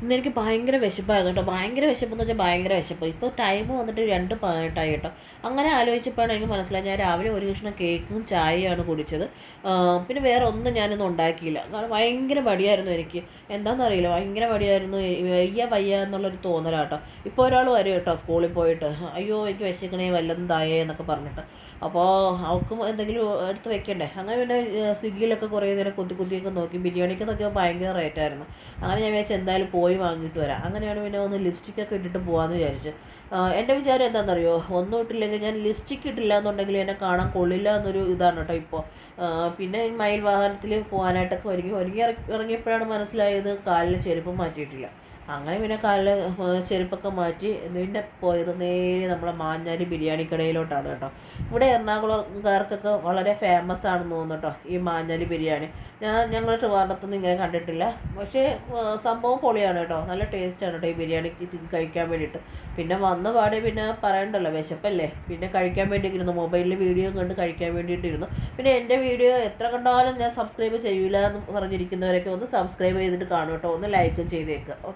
ഇന്നെനിക്ക് ഭയങ്കര വിശപ്പായിരുന്നു കേട്ടോ. ഭയങ്കര വിശപ്പെന്ന് വെച്ചാൽ ഭയങ്കര വിശപ്പ്. ഇപ്പോൾ ടൈം വന്നിട്ട് 2:18 കേട്ടോ. അങ്ങനെ ആലോചിച്ചപ്പോഴാണ് എനിക്ക് മനസ്സിലായത് ഞാൻ രാവിലെ ഒരു കഷ്ണം കേക്കും ചായയാണ് കുടിച്ചത്. പിന്നെ വേറെ ഒന്നും ഞാനൊന്നും ഉണ്ടാക്കിയില്ല. കാരണം ഭയങ്കര മടിയായിരുന്നു എനിക്ക്. എന്താണെന്നറിയില്ല, ഭയങ്കര മടിയായിരുന്നു. വയ്യ വയ്യ എന്നുള്ളൊരു തോന്നലാട്ടോ. ഇപ്പോൾ ഒരാൾ വരും കേട്ടോ സ്കൂളിൽ പോയിട്ട്, അയ്യോ എനിക്ക് വിശക്കണേ വല്ലതും തായേ എന്നൊക്കെ പറഞ്ഞിട്ട്. അപ്പോൾ അവൾക്കും എന്തെങ്കിലും എടുത്ത് വെക്കണ്ടേ. അങ്ങനെ പിന്നെ സ്വിഗ്ഗിയിലൊക്കെ കുറേ നേരം കുത്തി കുത്തിയൊക്കെ നോക്കി. ബിരിയാണിക്ക് നോക്കിയപ്പോൾ ഭയങ്കര റേറ്റായിരുന്നു. അങ്ങനെ ഞാൻ വിചാരിച്ചു എന്തായാലും പോയി വാങ്ങിയിട്ട് വരാം. അങ്ങനെയാണ് പിന്നെ ഒന്ന് ലിപ്സ്റ്റിക്കൊക്കെ ഇട്ടിട്ട് പോകാമെന്ന് വിചാരിച്ച്. എൻ്റെ വിചാരം എന്താണെന്നറിയോ, ഒന്നും ഇട്ടില്ലെങ്കിൽ ഞാൻ ലിപ്സ്റ്റിക്ക് ഇട്ടില്ല എന്നുണ്ടെങ്കിൽ എന്നെ കാണാൻ കൊള്ളില്ല എന്നൊരു ഇതാണ് കേട്ടോ ഇപ്പോൾ. പിന്നെ മയിൽ വാഹനത്തിൽ പോകാനായിട്ടൊക്കെ ഇറങ്ങിയപ്പോഴാണ് മനസ്സിലായത് കാലിൽ ചെരുപ്പ് മാറ്റിയിട്ടില്ല. അങ്ങനെ പിന്നെ കാലിൽ ചെരുപ്പൊക്കെ മാറ്റി പിന്നെ പോയത് നേരെ നമ്മളെ മാഞ്ഞാലി ബിരിയാണി കടയിലോട്ടാണ് കേട്ടോ. ഇവിടെ എറണാകുളംകാർക്കൊക്കെ വളരെ ഫേമസ് ആണെന്ന് തോന്നുന്നു കേട്ടോ ഈ മാഞ്ഞാലി ബിരിയാണി. ഞങ്ങൾ ട്രിവാൻഡ്രത്തൊന്നും ഇങ്ങനെ കണ്ടിട്ടില്ല. പക്ഷേ സംഭവം പൊളിയാണ് കേട്ടോ. നല്ല ടേസ്റ്റാണ് കേട്ടോ ഈ ബിരിയാണിക്ക് കഴിക്കാൻ വേണ്ടിയിട്ട്. പിന്നെ വന്ന പാടെ പിന്നെ പറയണ്ടല്ലോ, വിശപ്പല്ലേ, പിന്നെ കഴിക്കാൻ വേണ്ടിയിരുന്ന് മൊബൈലിൽ വീഡിയോ കണ്ട് കഴിക്കാൻ വേണ്ടിയിട്ടിരുന്നു. പിന്നെ എൻ്റെ വീഡിയോ എത്ര കണ്ടാലും ഞാൻ സബ്സ്ക്രൈബ് ചെയ്യൂല എന്ന് പറഞ്ഞിരിക്കുന്നവരൊക്കെ ഒന്ന് സബ്സ്ക്രൈബ് ചെയ്തിട്ട് കാണും കേട്ടോ. ഒന്ന് ലൈക്കും ചെയ്തേക്കുക.